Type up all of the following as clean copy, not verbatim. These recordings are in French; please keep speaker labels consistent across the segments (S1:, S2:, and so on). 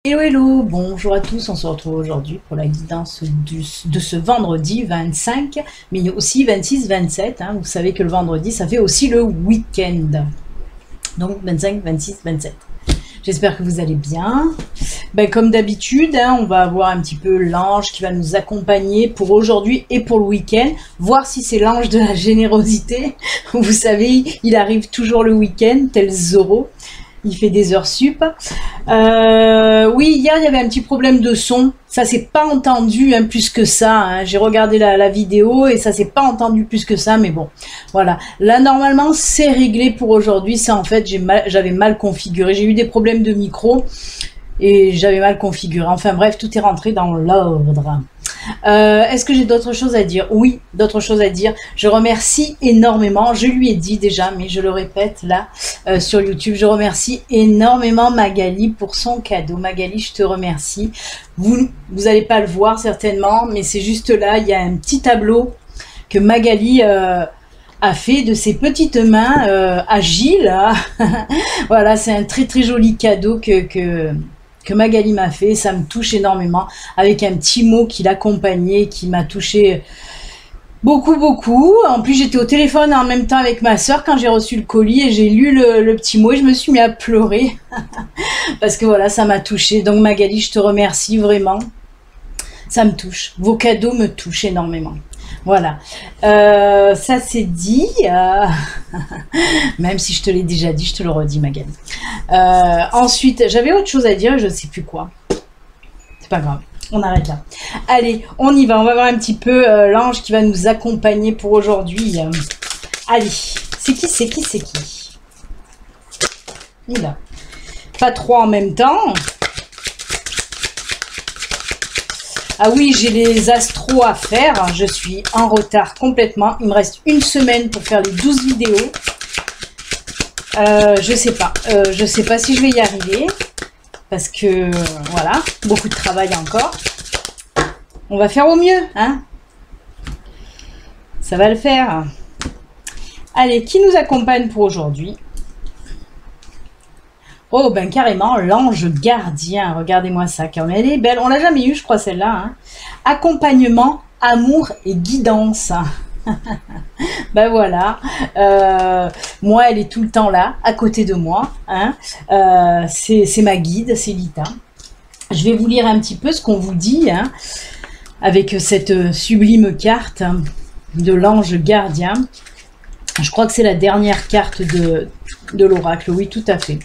S1: Hello hello, bonjour à tous, on se retrouve aujourd'hui pour la guidance de ce vendredi 25, mais aussi 26-27, hein. Vous savez que le vendredi ça fait aussi le week-end, donc 25, 26, 27. J'espère que vous allez bien. Comme d'habitude, hein, on va avoir un petit peu l'ange qui va nous accompagner pour aujourd'hui et pour le week-end, voir si c'est l'ange de la générosité. Vous savez, il arrive toujours le week-end, tel Zorro. Il fait des heures sup. Oui, hier, il y avait un petit problème de son. Ça s'est pas entendu hein, plus que ça. Hein. J'ai regardé la vidéo et ça s'est pas entendu plus que ça. Mais bon, voilà. Là, normalement, c'est réglé pour aujourd'hui. Ça, en fait, j'avais mal configuré. J'ai eu des problèmes de micro et j'avais mal configuré. Enfin bref, tout est rentré dans l'ordre. Est-ce que j'ai d'autres choses à dire? Oui, d'autres choses à dire. Je remercie énormément, je lui ai dit déjà, mais je le répète là sur YouTube, je remercie énormément Magali pour son cadeau. Magali, je te remercie. Vous n'allez pas le voir certainement, mais c'est juste là, il y a un petit tableau que Magali a fait de ses petites mains agiles. Voilà, c'est un très très joli cadeau que Magali m'a fait, ça me touche énormément, avec un petit mot qui l'accompagnait, qui m'a touché beaucoup. En plus, j'étais au téléphone en même temps avec ma soeur quand j'ai reçu le colis et j'ai lu le petit mot et je me suis mis à pleurer parce que voilà, ça m'a touché. Donc Magali, je te remercie vraiment, ça me touche, vos cadeaux me touchent énormément. Voilà, ça c'est dit, même si je te l'ai déjà dit, je te le redis Magali. Ensuite, j'avais autre chose à dire, je ne sais plus quoi. C'est pas grave, on arrête là. Allez, on y va, on va voir un petit peu l'ange qui va nous accompagner pour aujourd'hui. Allez, c'est qui Oula, pas trois en même temps. Ah oui, j'ai les astros à faire, je suis en retard complètement. Il me reste une semaine pour faire les 12 vidéos. Je sais pas si je vais y arriver. Parce que, voilà, beaucoup de travail encore. On va faire au mieux, hein. Ça va le faire. Allez, qui nous accompagne pour aujourd'hui? Oh, ben carrément, l'ange gardien. Regardez-moi ça, car elle est belle. On l'a jamais eu, je crois, celle-là. Hein. Accompagnement, amour et guidance. Ben voilà. Moi, elle est tout le temps là, à côté de moi. Hein. C'est ma guide, c'est Lita. Je vais vous lire un petit peu ce qu'on vous dit, hein, avec cette sublime carte de l'ange gardien. Je crois que c'est la dernière carte de l'oracle. Oui, tout à fait.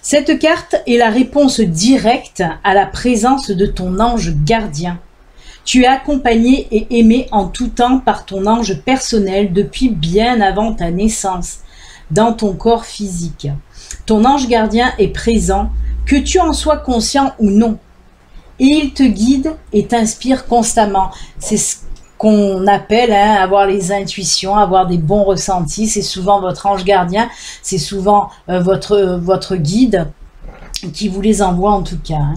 S1: Cette carte est la réponse directe à la présence de ton ange gardien. Tu es accompagné et aimé en tout temps par ton ange personnel depuis bien avant ta naissance, dans ton corps physique. Ton ange gardien est présent, que tu en sois conscient ou non. Et il te guide et t'inspire constamment. C'est ce qu'on appelle hein, avoir les intuitions, avoir des bons ressentis. C'est souvent votre ange gardien, c'est souvent votre guide qui vous les envoie en tout cas. Hein.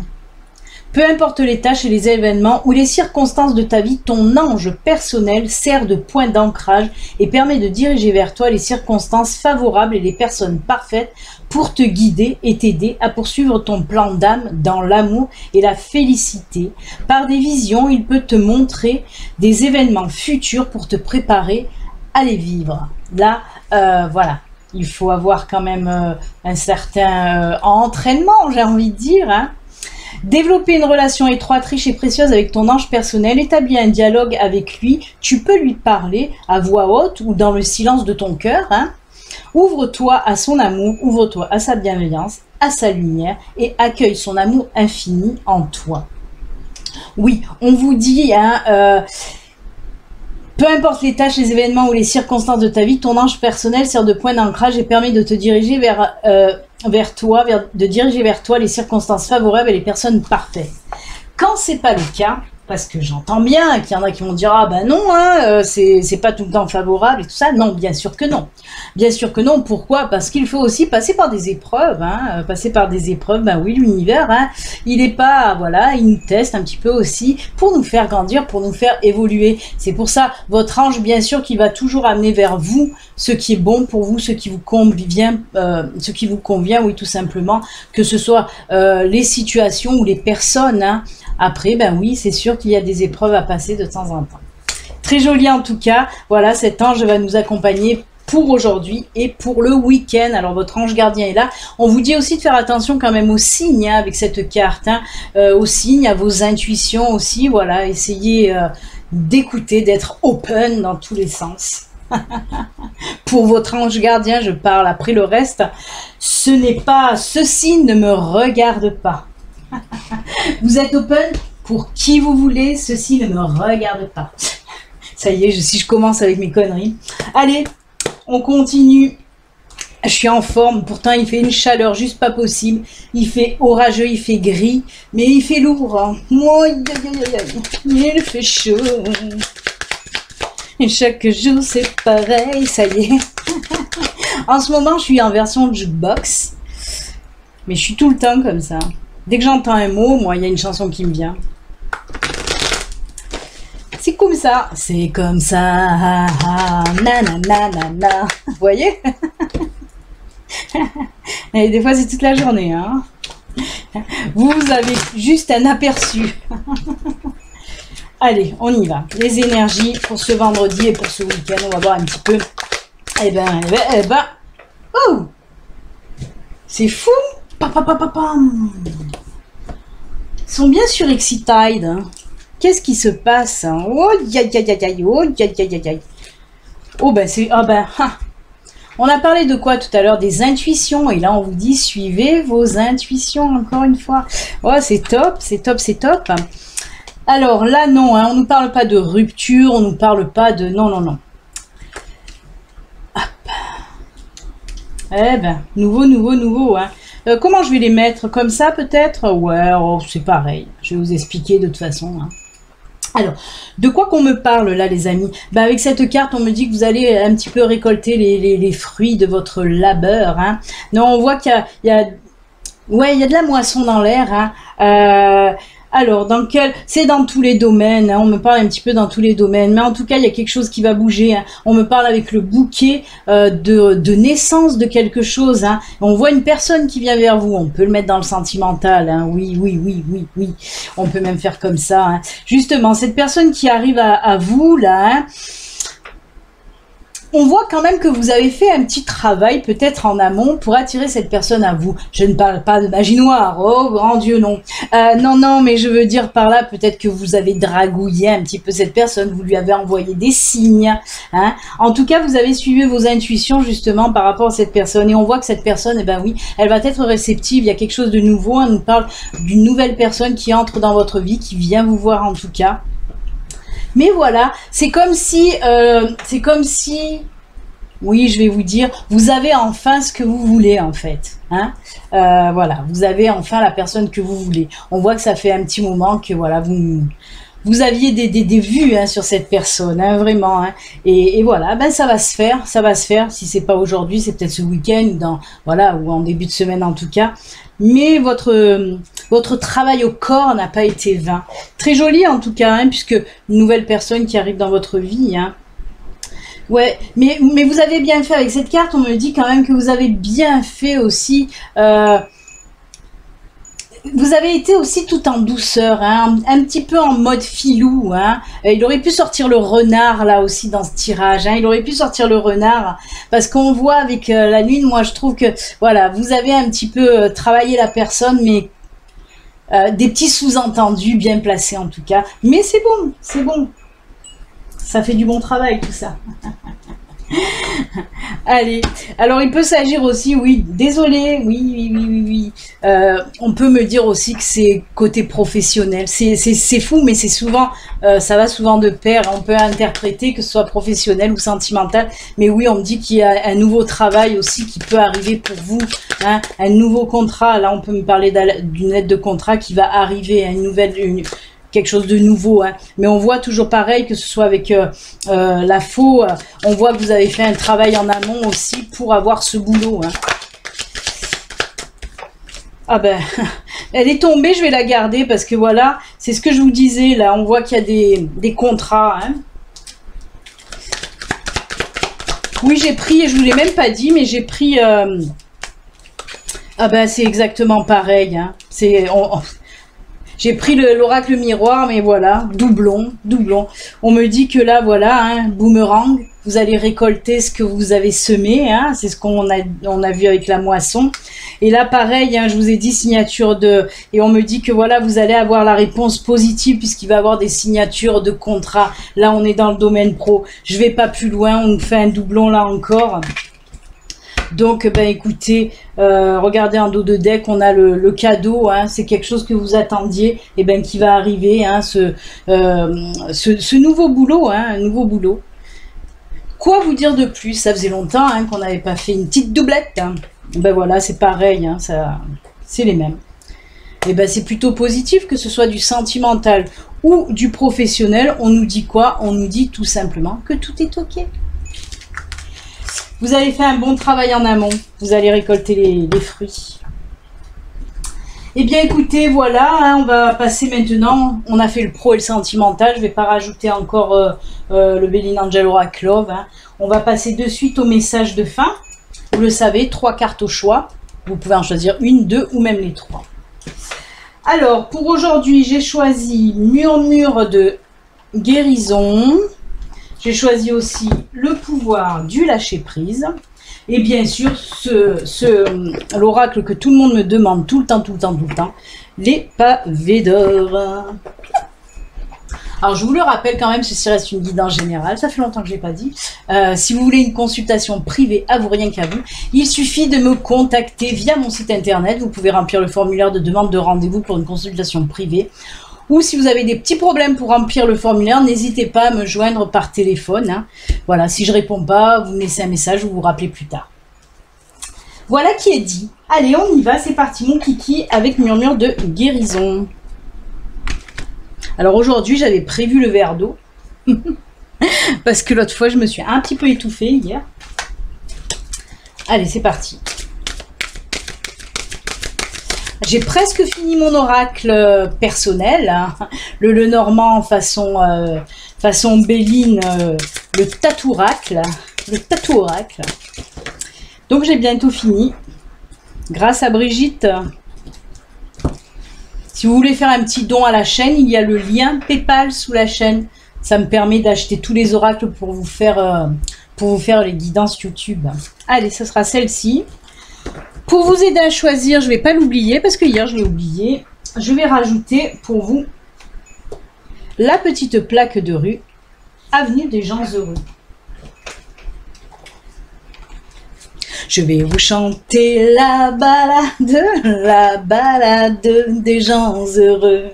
S1: Peu importe les tâches et les événements ou les circonstances de ta vie, ton ange personnel sert de point d'ancrage et permet de diriger vers toi les circonstances favorables et les personnes parfaites pour te guider et t'aider à poursuivre ton plan d'âme dans l'amour et la félicité. Par des visions, il peut te montrer des événements futurs pour te préparer à les vivre. Là, voilà, il faut avoir quand même un certain entraînement, j'ai envie de dire, hein. Développer une relation étroite, riche et précieuse avec ton ange personnel, établir un dialogue avec lui, tu peux lui parler à voix haute ou dans le silence de ton cœur. Hein. Ouvre-toi à son amour, ouvre-toi à sa bienveillance, à sa lumière et accueille son amour infini en toi. Oui, on vous dit, hein, peu importe les tâches, les événements ou les circonstances de ta vie, ton ange personnel sert de point d'ancrage et permet de te diriger vers toi les circonstances favorables et les personnes parfaites. Quand c'est pas le cas, parce que j'entends bien qu'il y en a qui vont dire ah ben non, hein, c'est pas tout le temps favorable et tout ça. Non, bien sûr que non. Bien sûr que non. Pourquoi? Parce qu'il faut aussi passer par des épreuves. Hein, passer par des épreuves, ben oui, l'univers, hein, il est pas, voilà, il nous teste un petit peu aussi pour nous faire grandir, pour nous faire évoluer. C'est pour ça, votre ange, bien sûr, qui va toujours amener vers vous ce qui est bon pour vous, ce qui vous convient, oui, tout simplement, que ce soit les situations ou les personnes, hein. Après, ben oui, c'est sûr qu'il y a des épreuves à passer de temps en temps. Très joli en tout cas. Voilà, cet ange va nous accompagner pour aujourd'hui et pour le week-end. Alors, votre ange gardien est là. On vous dit aussi de faire attention quand même aux signes, hein, avec cette carte, hein, aux signes, à vos intuitions aussi. Voilà, essayez d'écouter, d'être open dans tous les sens. Pour votre ange gardien, je parle. Après le reste, ce n'est pas, ceci ne me regarde pas. Vous êtes open pour qui vous voulez, ceci ne me regarde pas. Ça y est, si je commence avec mes conneries. Allez, on continue. Je suis en forme, pourtant il fait une chaleur juste pas possible. Il fait orageux, il fait gris, mais il fait lourd. Hein. Il fait chaud. Et chaque jour c'est pareil, ça y est. En ce moment, je suis en version jukebox. Mais je suis tout le temps comme ça. Dès que j'entends un mot, moi, il y a une chanson qui me vient. C'est comme ça. C'est comme ça. Nanana. Vous voyez? Et des fois, c'est toute la journée. Hein. Vous avez juste un aperçu. Allez, on y va. Les énergies pour ce vendredi et pour ce week-end. On va voir un petit peu. Eh ben. Oh! C'est fou! Ils sont bien surexcited. Hein. Qu'est-ce qui se passe? Hein? Oh, oh, ben c'est... Ah ben... Ha. On a parlé de quoi tout à l'heure? Des intuitions. Et là, on vous dit, suivez vos intuitions, encore une fois. Oh, c'est top, c'est top, c'est top. Alors là, non, hein, on ne nous parle pas de rupture, on ne nous parle pas de... Non, non, non. Hop. Eh ben, nouveau, hein. Comment je vais les mettre? Comme ça, peut-être? Ouais, oh, c'est pareil. Je vais vous expliquer de toute façon. Hein. Alors, de quoi qu'on me parle là, les amis? Ben, avec cette carte, on me dit que vous allez un petit peu récolter les fruits de votre labeur. Hein. Non, on voit qu'il y a de la moisson dans l'air. Hein. Alors, c'est dans tous les domaines, hein, on me parle un petit peu dans tous les domaines, mais en tout cas, il y a quelque chose qui va bouger, hein. On me parle avec le bouquet de naissance de quelque chose, hein. On voit une personne qui vient vers vous, on peut le mettre dans le sentimental, hein. Oui, on peut même faire comme ça, hein. Justement, cette personne qui arrive à vous, là, hein, on voit quand même que vous avez fait un petit travail, peut-être en amont, pour attirer cette personne à vous. Je ne parle pas de magie noire, oh grand Dieu, non. Non, mais je veux dire par là, peut-être que vous avez dragouillé un petit peu cette personne, vous lui avez envoyé des signes. Hein. En tout cas, vous avez suivi vos intuitions, justement, par rapport à cette personne. Et on voit que cette personne, eh ben oui, elle va être réceptive, il y a quelque chose de nouveau. On nous parle d'une nouvelle personne qui entre dans votre vie, qui vient vous voir en tout cas. Mais voilà, c'est comme si, oui, je vais vous dire, vous avez enfin ce que vous voulez en fait. Hein, voilà, vous avez enfin la personne que vous voulez. On voit que ça fait un petit moment que voilà, vous aviez des vues hein, sur cette personne, hein, vraiment. Hein, et voilà, ben ça va se faire, Si c'est pas aujourd'hui, c'est peut-être ce week-end ou en début de semaine en tout cas. Mais votre travail au corps n'a pas été vain. Très joli en tout cas, hein, puisque une nouvelle personne qui arrive dans votre vie. Hein. Ouais, mais vous avez bien fait avec cette carte. On me dit quand même que vous avez bien fait aussi. Vous avez été aussi tout en douceur, hein, un petit peu en mode filou. Hein. Il aurait pu sortir le renard là aussi dans ce tirage. Hein. Il aurait pu sortir le renard parce qu'on voit avec la lune, moi je trouve que voilà, vous avez un petit peu travaillé la personne, mais des petits sous-entendus bien placés en tout cas. Mais c'est bon, c'est bon. Ça fait du bon travail tout ça. Allez, alors il peut s'agir aussi, oui, désolé, oui. On peut me dire aussi que c'est côté professionnel. C'est fou, mais c'est souvent, ça va souvent de pair. On peut interpréter que ce soit professionnel ou sentimental. Mais oui, on me dit qu'il y a un nouveau travail aussi qui peut arriver pour vous. Hein, un nouveau contrat. Là, on peut me parler d'une lettre de contrat qui va arriver, une quelque chose de nouveau, hein. Mais on voit toujours pareil, que ce soit avec la faux, on voit que vous avez fait un travail en amont aussi pour avoir ce boulot, hein. Ah ben, elle est tombée, je vais la garder parce que voilà, c'est ce que je vous disais, là, on voit qu'il y a des contrats, hein. Oui, j'ai pris, je vous l'ai même pas dit, mais j'ai pris... ah ben, c'est exactement pareil, hein. J'ai pris l'oracle miroir, mais voilà, doublon, doublon. On me dit que là, voilà, hein, boomerang, vous allez récolter ce que vous avez semé, hein, c'est ce qu'on a vu avec la moisson. Et là, pareil, hein, je vous ai dit signature de... Et on me dit que voilà, vous allez avoir la réponse positive puisqu'il va y avoir des signatures de contrat. Là, on est dans le domaine pro. Je vais pas plus loin, on fait un doublon là encore. Donc, ben écoutez, regardez en dos de deck, on a le cadeau, hein, c'est quelque chose que vous attendiez, et ben qui va arriver, hein, ce nouveau boulot, hein, un nouveau boulot. Quoi vous dire de plus? Ça faisait longtemps, hein, qu'on n'avait pas fait une petite doublette, hein. Ben voilà, c'est pareil, hein, c'est les mêmes. Et ben c'est plutôt positif, que ce soit du sentimental ou du professionnel. On nous dit quoi? On nous dit tout simplement que tout est ok. Vous avez fait un bon travail en amont. Vous allez récolter les fruits. Eh bien, écoutez, voilà, hein, on va passer maintenant. On a fait le pro et le sentimental. Je ne vais pas rajouter encore le Béline Angel Oracle Love, hein. On va passer de suite au message de fin. Vous le savez, 3 cartes au choix. Vous pouvez en choisir une, 2 ou même les 3. Alors, pour aujourd'hui, j'ai choisi Murmure de guérison. J'ai choisi aussi le pouvoir du lâcher-prise. Et bien sûr, l'oracle que tout le monde me demande tout le temps, les pavés d'or. Alors, je vous le rappelle quand même, ceci reste une guidance générale. Ça fait longtemps que je ne l'ai pas dit. Si vous voulez une consultation privée à vous, rien qu'à vous, il suffit de me contacter via mon site internet. Vous pouvez remplir le formulaire de demande de rendez-vous pour une consultation privée. Ou si vous avez des petits problèmes pour remplir le formulaire, n'hésitez pas à me joindre par téléphone, hein. Voilà, si je ne réponds pas, vous me laissez un message ou vous rappelez plus tard. Voilà qui est dit. Allez, on y va, c'est parti mon kiki avec Murmure de guérison. Alors aujourd'hui, j'avais prévu le verre d'eau. Parce que l'autre fois, je me suis un petit peu étouffée hier. Allez, c'est parti. J'ai presque fini mon oracle personnel, hein. Le normand façon Béline, le tatouoracle. Donc j'ai bientôt fini. Grâce à Brigitte. Si vous voulez faire un petit don à la chaîne, il y a le lien PayPal sous la chaîne. Ça me permet d'acheter tous les oracles pour vous faire les guidances YouTube. Allez, ce sera celle-ci. Pour vous aider à choisir, je ne vais pas l'oublier parce que hier je l'ai oublié. Je vais rajouter pour vous la petite plaque de rue Avenue des gens heureux. Je vais vous chanter la balade des gens heureux.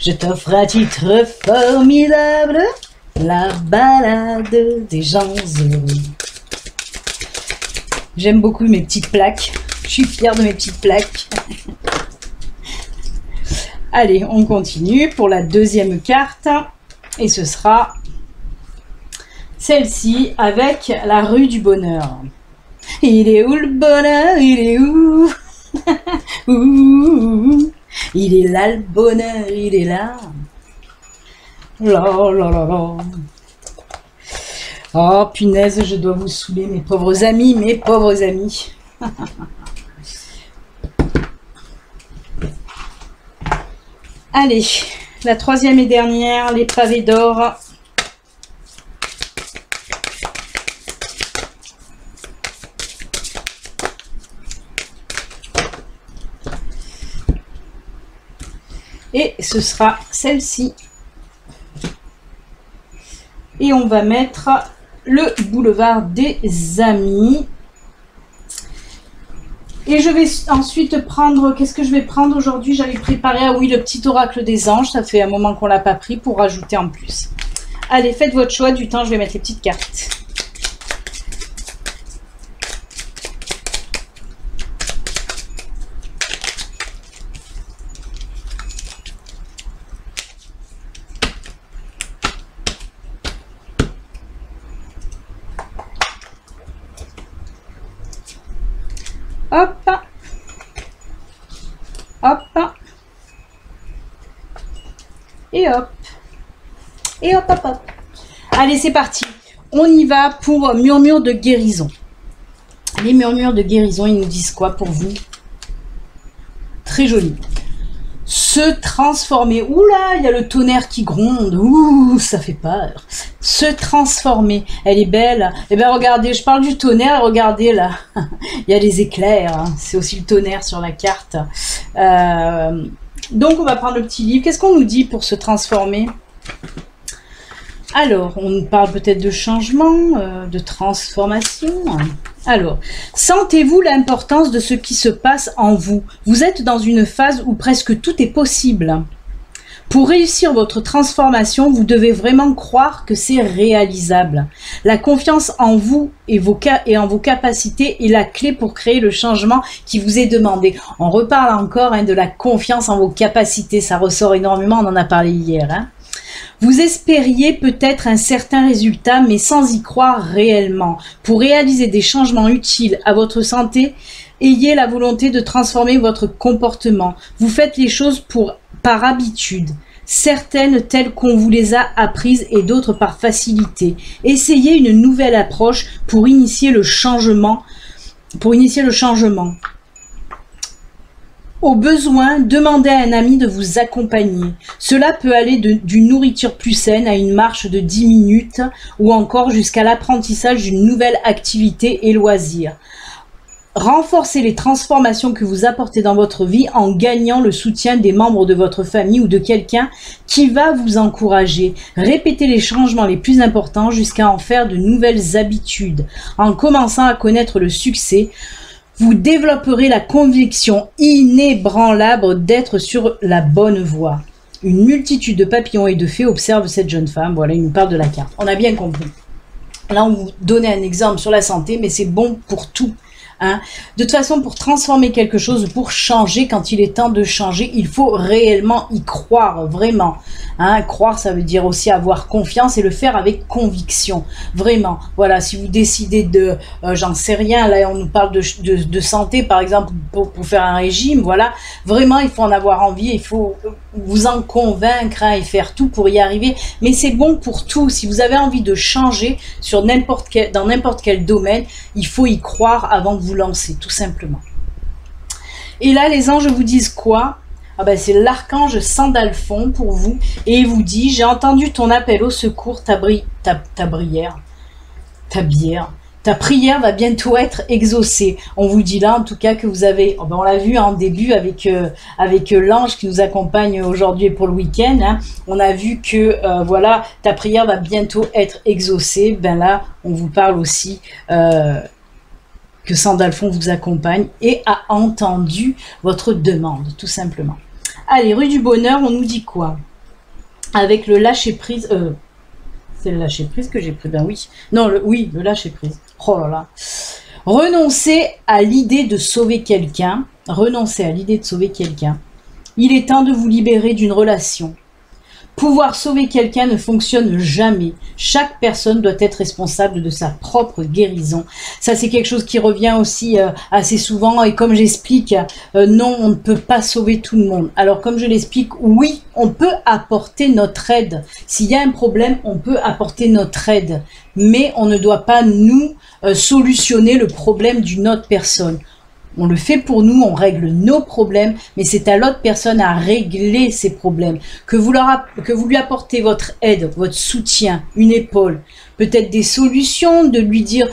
S1: Je t'offre un titre formidable, la balade des gens heureux. J'aime beaucoup mes petites plaques. Je suis fière de mes petites plaques. Allez, on continue pour la deuxième carte. Et ce sera celle-ci avec la rue du bonheur. Il est où le bonheur? Il est où? Ouh, il est là le bonheur, il est là. La la la la. Oh punaise, je dois vous saouler, mes pauvres amis, mes pauvres amis. Allez, la troisième et dernière, les pavés d'or. Et ce sera celle-ci. Et on va mettre le boulevard des amis. Et je vais ensuite prendre, qu'est-ce que je vais prendre aujourd'hui? J'avais préparé, ah oui, le petit oracle des anges. Ça fait un moment qu'on ne l'a pas pris pour rajouter en plus. Allez, faites votre choix. Du temps, je vais mettre les petites cartes. hop. Et hop. Et hop, hop, hop. Allez, c'est parti. On y va pour murmure de guérison. Les murmures de guérison, ils nous disent quoi pour vous? Très joli. Se transformer. Oula, il y a le tonnerre qui gronde. Ouh, ça fait peur. Se transformer. Elle est belle. Eh bien, regardez, je parle du tonnerre. Regardez là. Il y a les éclairs. Hein. C'est aussi le tonnerre sur la carte. Donc, on va prendre le petit livre. Qu'est-ce qu'on nous dit pour se transformer? Alors, on nous parle peut-être de changement, de transformation. Alors, sentez-vous l'importance de ce qui se passe en vous. Vous êtes dans une phase où presque tout est possible. Pour réussir votre transformation, vous devez vraiment croire que c'est réalisable. La confiance en vous et en vos capacités est la clé pour créer le changement qui vous est demandé. On reparle encore de la confiance en vos capacités. Ça ressort énormément, on en a parlé hier. Hein. Vous espériez peut-être un certain résultat, mais sans y croire réellement. Pour réaliser des changements utiles à votre santé, ayez la volonté de transformer votre comportement. Vous faites les choses par habitude, certaines telles qu'on vous les a apprises et d'autres par facilité. Essayez une nouvelle approche pour initier le changement. Au besoin, demandez à un ami de vous accompagner. Cela peut aller d'une nourriture plus saine à une marche de 10 minutes ou encore jusqu'à l'apprentissage d'une nouvelle activité et loisir. Renforcez les transformations que vous apportez dans votre vie en gagnant le soutien des membres de votre famille ou de quelqu'un qui va vous encourager. Répétez les changements les plus importants jusqu'à en faire de nouvelles habitudes. En commençant à connaître le succès, vous développerez la conviction inébranlable d'être sur la bonne voie. Une multitude de papillons et de fées observent cette jeune femme. Voilà, il nous parle de la carte. On a bien compris. Là, on vous donnait un exemple sur la santé, mais c'est bon pour tout. Hein. De toute façon, pour transformer quelque chose, pour changer, quand il est temps de changer, il faut réellement y croire, vraiment. Hein. Croire, ça veut dire aussi avoir confiance et le faire avec conviction, vraiment. Voilà, si vous décidez de, j'en sais rien, là on nous parle de santé, par exemple, pour faire un régime, voilà. Vraiment, il faut en avoir envie, il faut vous en convaincre et faire tout pour y arriver. Mais c'est bon pour tout. Si vous avez envie de changer dans n'importe quel domaine, il faut y croire avant de vous lancer, tout simplement. Et là, les anges vous disent quoi? Ah ben, c'est l'archange Sandalphon pour vous, et il vous dit: j'ai entendu ton appel au secours, ta prière va bientôt être exaucée. On vous dit là, en tout cas, que vous avez, on l'a vu en début avec l'ange qui nous accompagne aujourd'hui et pour le week-end, hein, on a vu que, voilà, ta prière va bientôt être exaucée. Ben là, on vous parle aussi que Sandalphon vous accompagne et a entendu votre demande, tout simplement. Allez, rue du Bonheur, on nous dit quoi? Avec le lâcher-prise... c'est le lâcher-prise que j'ai pris, ben oui. Non, le lâcher-prise. Oh là là. Renoncez à l'idée de sauver quelqu'un. Renoncez à l'idée de sauver quelqu'un. Il est temps de vous libérer d'une relation. Pouvoir sauver quelqu'un ne fonctionne jamais. Chaque personne doit être responsable de sa propre guérison. Ça, c'est quelque chose qui revient aussi assez souvent. Et comme j'explique, non, on ne peut pas sauver tout le monde. Alors, comme je l'explique, oui, on peut apporter notre aide. S'il y a un problème, on peut apporter notre aide. Mais on ne doit pas, nous, solutionner le problème d'une autre personne. On le fait pour nous, on règle nos problèmes, mais c'est à l'autre personne à régler ses problèmes. Que vous lui apportez votre aide, votre soutien, une épaule, peut-être des solutions, de lui dire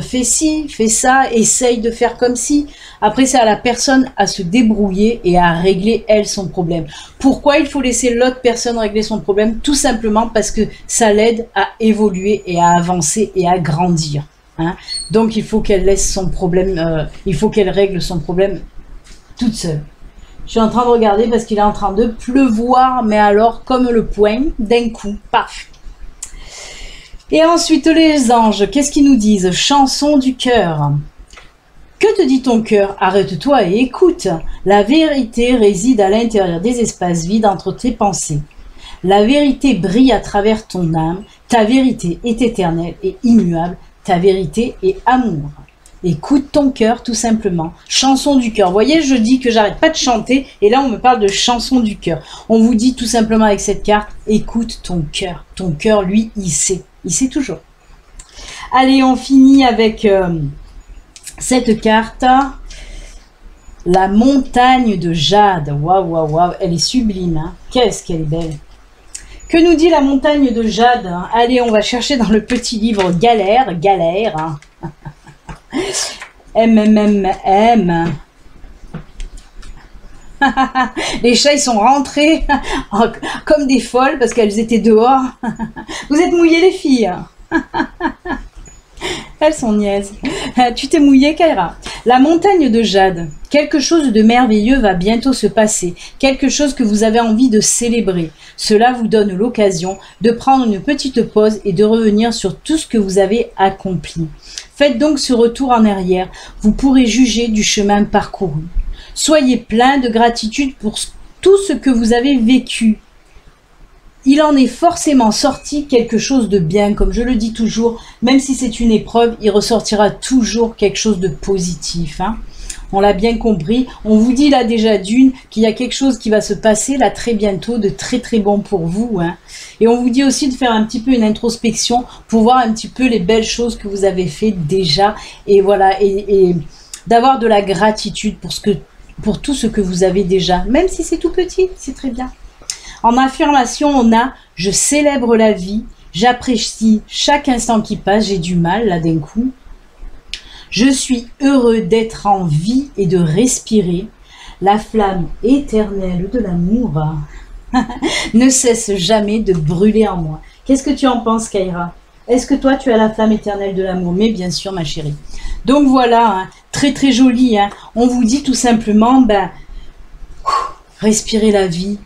S1: fais ci, fais ça, essaye de faire comme ci. Après, c'est à la personne à se débrouiller et à régler elle son problème. Pourquoi il faut laisser l'autre personne régler son problème? Tout simplement parce que ça l'aide à évoluer et à avancer et à grandir. Hein. Donc il faut qu'elle laisse son problème, il faut qu'elle règle son problème toute seule. Je suis en train de regarder parce qu'il est en train de pleuvoir, mais alors comme le poing, d'un coup, paf. Et ensuite les anges, qu'est-ce qu'ils nous disent? Chanson du cœur. Que te dit ton cœur? Arrête-toi et écoute. La vérité réside à l'intérieur des espaces vides entre tes pensées. La vérité brille à travers ton âme. Ta vérité est éternelle et immuable. Ta vérité est amour. Écoute ton cœur, tout simplement. Chanson du cœur. Vous voyez, je dis que j'arrête pas de chanter et là, on me parle de chanson du cœur. On vous dit tout simplement avec cette carte, écoute ton cœur. Ton cœur, lui, il sait. Il sait toujours. Allez, on finit avec cette carte. La montagne de jade. Waouh, waouh, waouh. Elle est sublime. Hein. Qu'est-ce qu'elle est belle. Que nous dit la montagne de jade? Allez, on va chercher dans le petit livre Galère. Galère. Hein. M. Les chats, ils sont rentrés comme des folles parce qu'elles étaient dehors. Vous êtes mouillées, les filles? Elles sont niaises. Tu t'es mouillée, Kaira. La montagne de jade. Quelque chose de merveilleux va bientôt se passer. Quelque chose que vous avez envie de célébrer. Cela vous donne l'occasion de prendre une petite pause et de revenir sur tout ce que vous avez accompli. Faites donc ce retour en arrière. Vous pourrez juger du chemin parcouru. Soyez plein de gratitude pour tout ce que vous avez vécu. Il en est forcément sorti quelque chose de bien, comme je le dis toujours, même si c'est une épreuve, il ressortira toujours quelque chose de positif. Hein. On l'a bien compris, on vous dit là déjà d'une qu'il y a quelque chose qui va se passer là très bientôt, de très très bon pour vous. Hein. Et on vous dit aussi de faire un petit peu une introspection pour voir un petit peu les belles choses que vous avez fait déjà. Et voilà, et d'avoir de la gratitude pour tout ce que vous avez déjà, même si c'est tout petit, c'est très bien. En affirmation, on a « Je célèbre la vie, j'apprécie chaque instant qui passe, j'ai du mal là d'un coup. Je suis heureux d'être en vie et de respirer. La flamme éternelle de l'amour ne cesse jamais de brûler en moi. » Qu'est-ce que tu en penses, Kaira? Est-ce que toi, tu as la flamme éternelle de l'amour? Mais bien sûr, ma chérie. Donc voilà, hein, très très joli. Hein. On vous dit tout simplement, respirez la vie.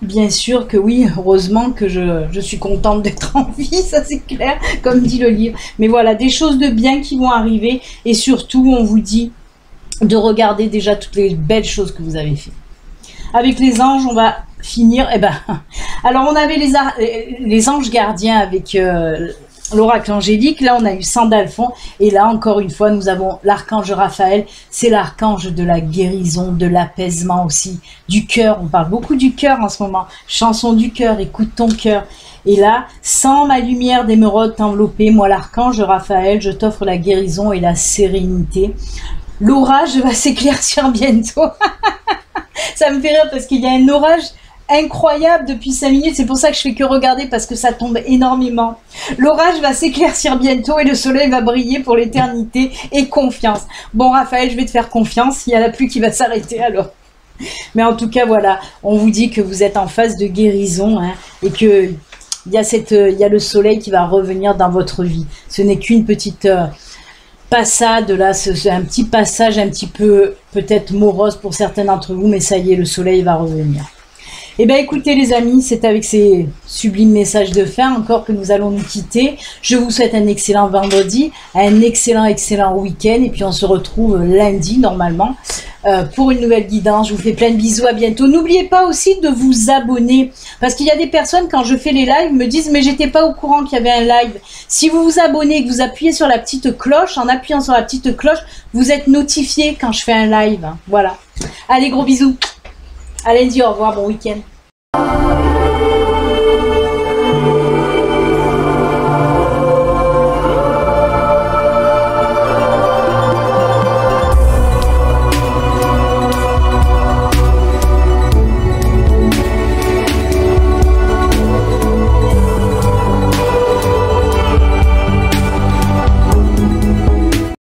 S1: Bien sûr que oui, heureusement que je suis contente d'être en vie, ça c'est clair, comme dit le livre. Mais voilà, des choses de bien qui vont arriver et surtout, on vous dit de regarder déjà toutes les belles choses que vous avez fait. Avec les anges, on va finir. Alors on avait les anges gardiens avec l'oracle angélique. Là, on a eu Sandalphon. Et là, encore une fois, nous avons l'archange Raphaël. C'est l'archange de la guérison, de l'apaisement aussi, du cœur. On parle beaucoup du cœur en ce moment. Chanson du cœur, écoute ton cœur. Et là, sans ma lumière d'émeraude t'envelopper, moi, l'archange Raphaël, je t'offre la guérison et la sérénité. L'orage va s'éclaircir bientôt. Ça me fait rire parce qu'il y a un orage incroyable depuis 5 minutes, c'est pour ça que je fais que regarder parce que ça tombe énormément. L'orage va s'éclaircir bientôt et le soleil va briller pour l'éternité et confiance. Bon Raphaël, je vais te faire confiance, il y a la pluie qui va s'arrêter alors. Mais en tout cas voilà, on vous dit que vous êtes en phase de guérison hein, et que il y a le soleil qui va revenir dans votre vie. Ce n'est qu'une petite passade là, c'est un petit passage un petit peu peut-être morose pour certains d'entre vous, mais ça y est, le soleil va revenir. Eh bien écoutez les amis, c'est avec ces sublimes messages de fin encore que nous allons nous quitter. Je vous souhaite un excellent vendredi, un excellent week-end et puis on se retrouve lundi normalement pour une nouvelle guidance. Je vous fais plein de bisous, à bientôt. N'oubliez pas aussi de vous abonner parce qu'il y a des personnes quand je fais les lives me disent mais j'étais pas au courant qu'il y avait un live. Si vous vous abonnez et que vous appuyez sur la petite cloche, en appuyant sur la petite cloche, vous êtes notifié quand je fais un live. Voilà. Allez, gros bisous. À lundi, au revoir, bon week-end.